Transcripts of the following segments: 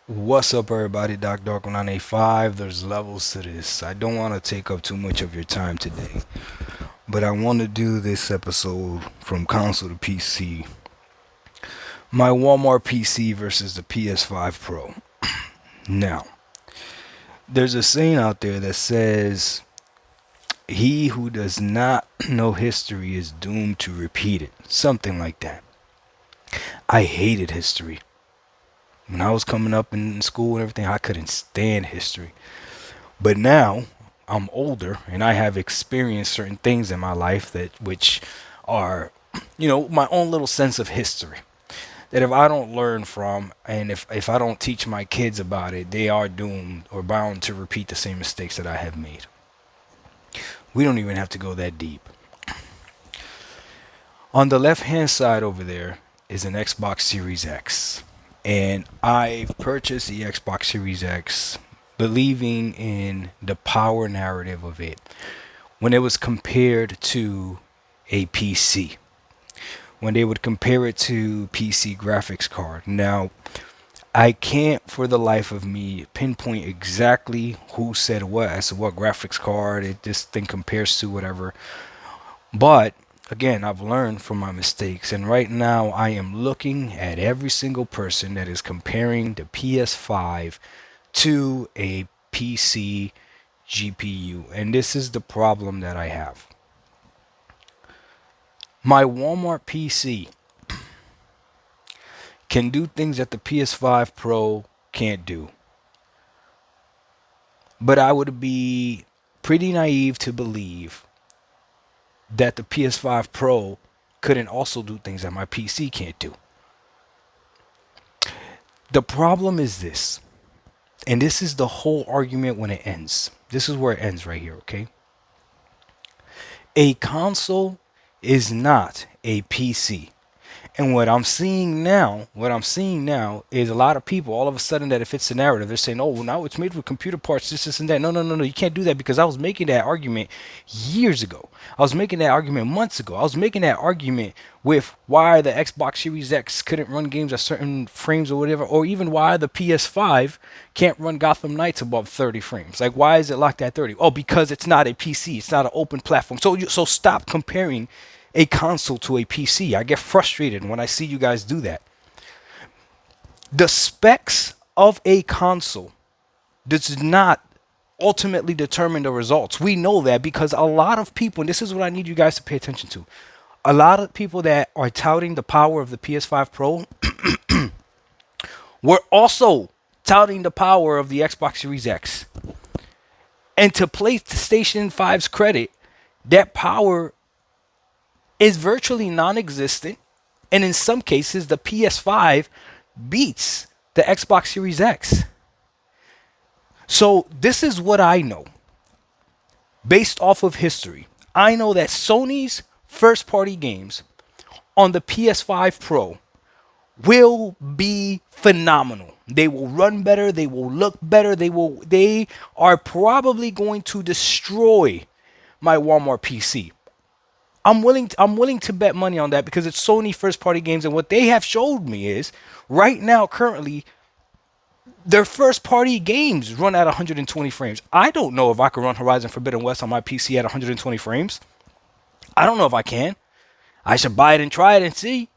What's up, everybody? Doc Dark 985. There's levels to this. I don't want to take up too much of your time today, but I want to do this episode from console to PC. My Walmart PC versus the PS5 Pro. Now, there's a saying out there that says, "He who does not know history is doomed to repeat it." Something like that. I hated history. When I was coming up in school and everything, I couldn't stand history. But now I'm older and I have experienced certain things in my life that which are, my own little sense of history. That if I don't learn from and if I don't teach my kids about it, they are doomed or bound to repeat the same mistakes that I have made. We don't even have to go that deep. On the left hand side over there is an Xbox Series X. And I purchased the Xbox Series X believing in the power narrative of it when it was compared to a PC. When they would compare it to PC graphics card. Now, I can't for the life of me pinpoint exactly who said what as to what graphics card this thing compares to, whatever. But again, I've learned from my mistakes, and right now I am looking at every single person that is comparing the PS5 to a PC GPU, and this is the problem that I have. My Walmart PC can do things that the PS5 Pro can't do, but I would be pretty naive to believe that the PS5 Pro couldn't also do things that my PC can't do. The problem is this, and this is the whole argument when it ends. This is where it ends right here, okay? A console is not a PC. And what I'm seeing now is a lot of people all of a sudden that it fits the narrative. They're saying, "Oh, well, now it's made with computer parts, this, and that." No, no, no, no. You can't do that because I was making that argument years ago. I was making that argument months ago. I was making that argument with why the Xbox Series X couldn't run games at certain frames or whatever, or even why the PS5 can't run Gotham Knights above 30 frames. Like, why is it locked at 30? Oh, because it's not a PC. It's not an open platform. So stop comparing a console to a PC. I get frustrated when I see you guys do that. The specs of a console does not ultimately determine the results. We know that because a lot of people, and this is what I need you guys to pay attention to, a lot of people that are touting the power of the PS5 Pro were also touting the power of the Xbox Series X. And to PlayStation 5's credit, that power is virtually non-existent, and in some cases the PS5 beats the Xbox Series X. So this is what I know based off of history. I know that Sony's first party games on the PS5 Pro will be phenomenal. They will run better, they will look better, they are probably going to destroy my Walmart PC. I'm willing to bet money on that because it's Sony first party games, and what they have showed me is right now currently their first party games run at 120 frames. I don't know if I can run Horizon Forbidden West on my PC at 120 frames. I don't know if I can. I should buy it and try it and see.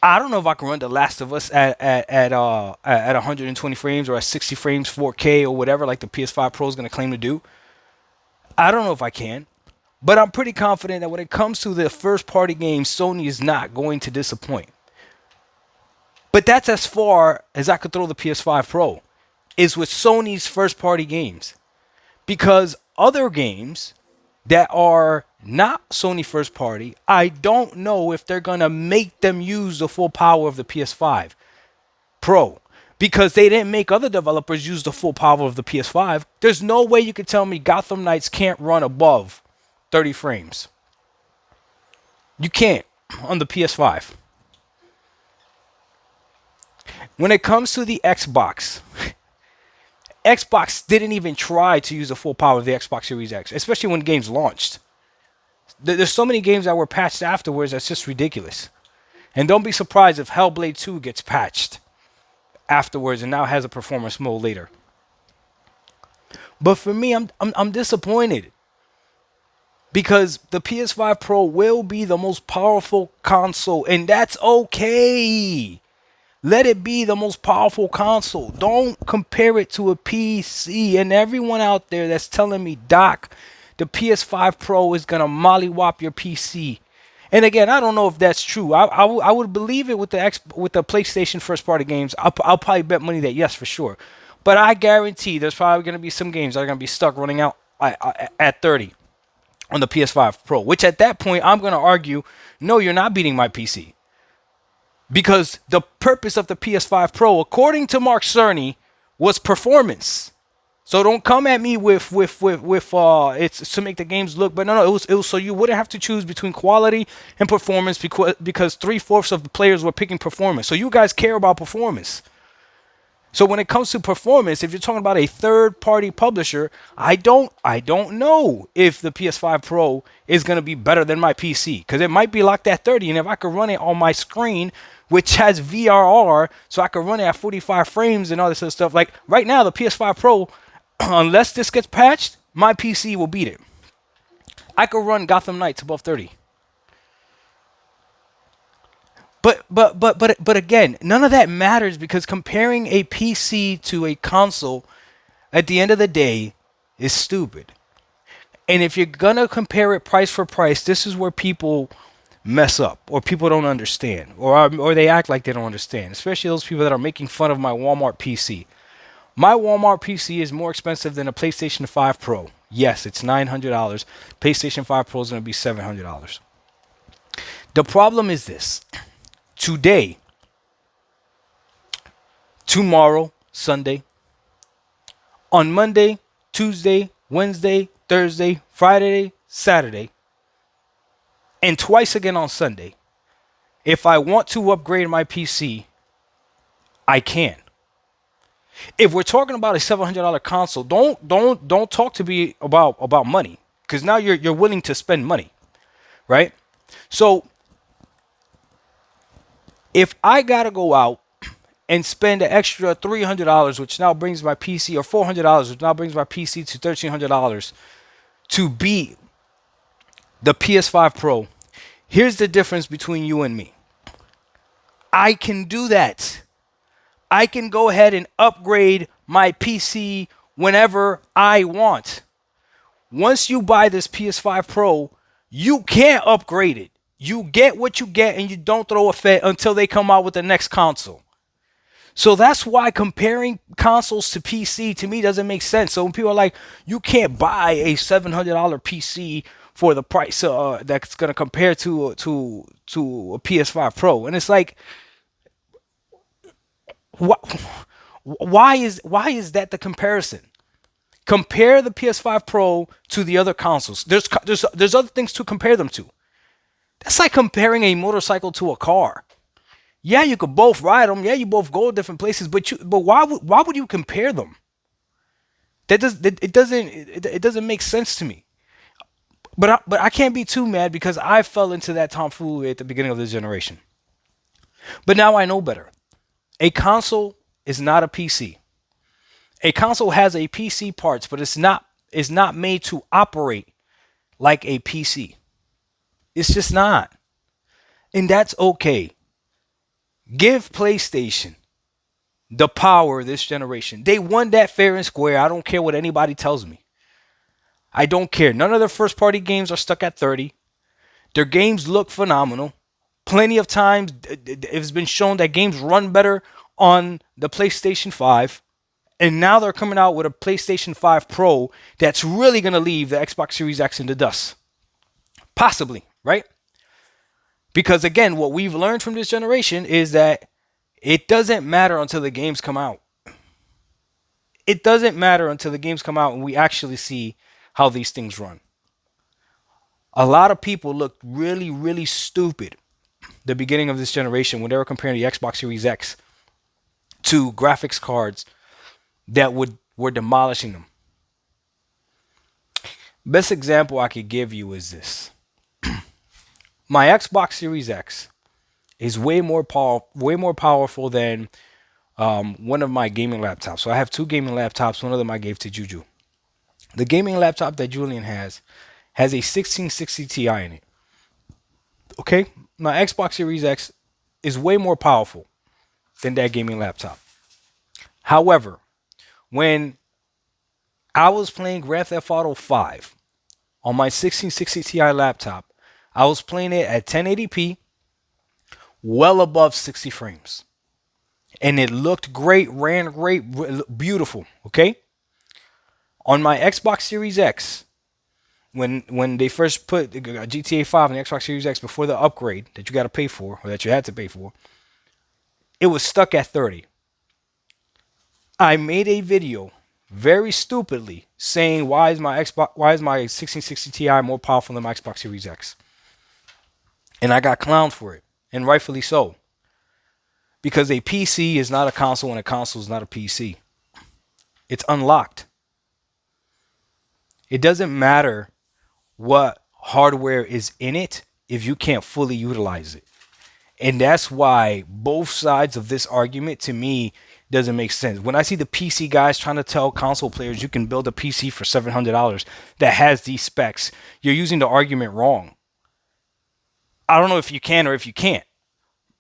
I don't know if I can run The Last of Us at 120 frames or at 60 frames 4K or whatever like the PS5 Pro is going to claim to do. I don't know if I can. But I'm pretty confident that when it comes to the first party games, Sony is not going to disappoint. But that's as far as I could throw the PS5 Pro, is with Sony's first party games. Because other games that are not Sony first party, I don't know if they're going to make them use the full power of the PS5 Pro. Because they didn't make other developers use the full power of the PS5. There's no way you could tell me Gotham Knights can't run above 30 frames. You can't on the PS5. When it comes to the Xbox, Xbox didn't even try to use the full power of the Xbox Series X, especially when games launched. There's so many games that were patched afterwards that's just ridiculous. And don't be surprised if Hellblade 2 gets patched. afterwards, and now has a performance mode later. But for me, I'm disappointed because the PS5 Pro will be the most powerful console, and that's okay. Let it be the most powerful console. Don't compare it to a PC. And everyone out there that's telling me, Doc, the PS5 Pro is gonna mollywop your PC. And again, I don't know if that's true. I would believe it with the PlayStation first party games. I'll probably bet money that yes, for sure. But I guarantee there's probably gonna be some games that are gonna be stuck running out at 30 on the PS5 Pro. Which at that point, I'm gonna argue, no, you're not beating my PC. Because the purpose of the PS5 Pro, according to Mark Cerny, was performance. So don't come at me with it's to make the games look, but no, it was so you wouldn't have to choose between quality and performance because 3/4 of the players were picking performance. So you guys care about performance. So when it comes to performance, if you're talking about a third-party publisher, I don't know if the PS5 Pro is going to be better than my PC because it might be locked at 30, and if I could run it on my screen, which has VRR, so I could run it at 45 frames and all this other stuff. Like right now, the PS5 Pro, unless this gets patched, my PC will beat it. I could run Gotham Knights above 30. But again, none of that matters because comparing a PC to a console at the end of the day is stupid. And if you're gonna compare it price for price, this is where people mess up or people don't understand or they act like they don't understand, especially those people that are making fun of my Walmart PC. My Walmart PC is more expensive than a PlayStation 5 Pro. Yes, it's $900. PlayStation 5 Pro is going to be $700. The problem is this. Today, tomorrow, Sunday, on Monday, Tuesday, Wednesday, Thursday, Friday, Saturday, and twice again on Sunday, if I want to upgrade my PC, I can. If we're talking about a $700 console, don't talk to me about money because now you're willing to spend money, right? So if I gotta go out and spend an extra $300, which now brings my PC, or $400, which now brings my PC to $1,300 to beat the PS5 Pro, here's the difference between you and me. I can do that. I can go ahead and upgrade my PC whenever I want. Once you buy this PS5 Pro, you can't upgrade it. You get what you get and you don't throw a fit until they come out with the next console. So that's why comparing consoles to PC to me doesn't make sense. So when people are like, you can't buy a $700 PC for the price that's going to compare to a PS5 Pro, and it's like, why is that the comparison? Compare the PS5 Pro to the other consoles. There's other things to compare them to. That's like comparing a motorcycle to a car. Yeah, you could both ride them. Yeah, you both go different places. But why would you compare them? It doesn't make sense to me. But I can't be too mad because I fell into that tomfoolery at the beginning of this generation. But now I know better. A console is not a PC. A console has a PC parts, but it's not made to operate like a PC. It's just not. And that's okay. Give PlayStation the power this generation. They won that fair and square. I don't care what anybody tells me. I don't care. None of their first party games are stuck at 30. Their games look phenomenal. Plenty of times it's been shown that games run better on the PlayStation 5. And now they're coming out with a PlayStation 5 Pro that's really going to leave the Xbox Series X in the dust. Possibly, right? Because again, what we've learned from this generation is that it doesn't matter until the games come out. It doesn't matter until the games come out and we actually see how these things run. A lot of people looked really, really stupid the beginning of this generation when they were comparing the Xbox Series X to graphics cards that were demolishing them. Best example I could give you is this. My Xbox Series X is way more powerful than one of my gaming laptops. So I have two gaming laptops. One of them I gave to Juju. The gaming laptop that Julian has a 1660 Ti in it. Okay, my Xbox Series X is way more powerful than that gaming laptop. However, when I was playing Grand Theft Auto 5 on my 1660 Ti laptop, I was playing it at 1080p, well above 60 frames. And it looked great, ran great, beautiful. Okay? On my Xbox Series X, when they first put GTA 5 on the Xbox Series X before the upgrade that you got to pay for, or that you had to pay for, it was stuck at 30. I made a video very stupidly saying why is my 1660 Ti more powerful than my Xbox Series X? And I got clowned for it, and rightfully so. Because a PC is not a console and a console is not a PC. It's unlocked. It doesn't matter what hardware is in it if you can't fully utilize it. And that's why both sides of this argument to me doesn't make sense. When I see the PC guys trying to tell console players you can build a PC for $700 that has these specs, you're using the argument wrong. I don't know if you can or if you can't.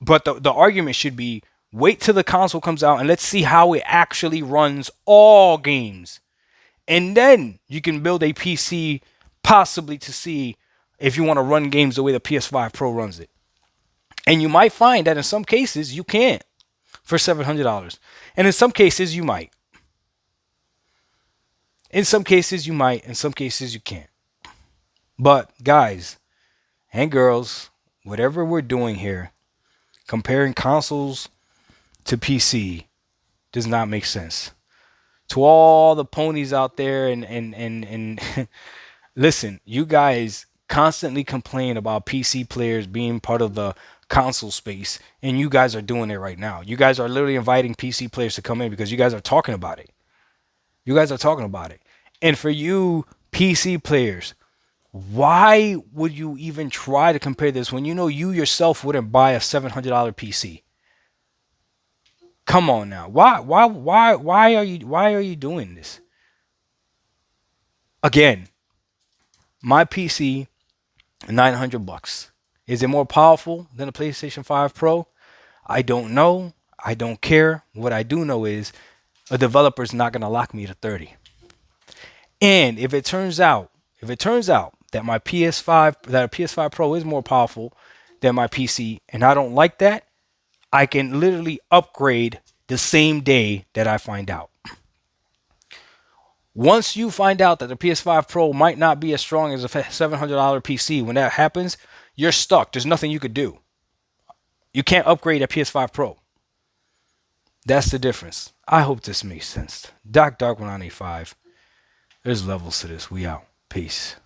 But the argument should be wait till the console comes out and let's see how it actually runs all games. And then you can build a PC possibly to see if you want to run games the way the PS5 Pro runs it. And you might find that in some cases you can't for $700. And in some cases you might. In some cases you might. In some cases you can't. But guys and girls, whatever we're doing here, comparing consoles to PC does not make sense. To all the ponies out there and listen, you guys constantly complain about PC players being part of the console space, and you guys are doing it right now. You guys are literally inviting PC players to come in because you guys are talking about it. You guys are talking about it. And for you PC players, why would you even try to compare this when you know you yourself wouldn't buy a $700 PC? Come on now. Why are you doing this? Again, my PC, $900. Is it more powerful than a PlayStation 5 Pro? I don't know. I don't care. What I do know is a developer's not going to lock me to 30. And if it turns out that my a PS5 Pro is more powerful than my PC and I don't like that, I can literally upgrade the same day that I find out. Once you find out that the PS5 Pro might not be as strong as a $700 PC, when that happens, you're stuck. There's nothing you could do. You can't upgrade a PS5 Pro. That's the difference. I hope this makes sense. Dark 195. There's levels to this. We out. Peace.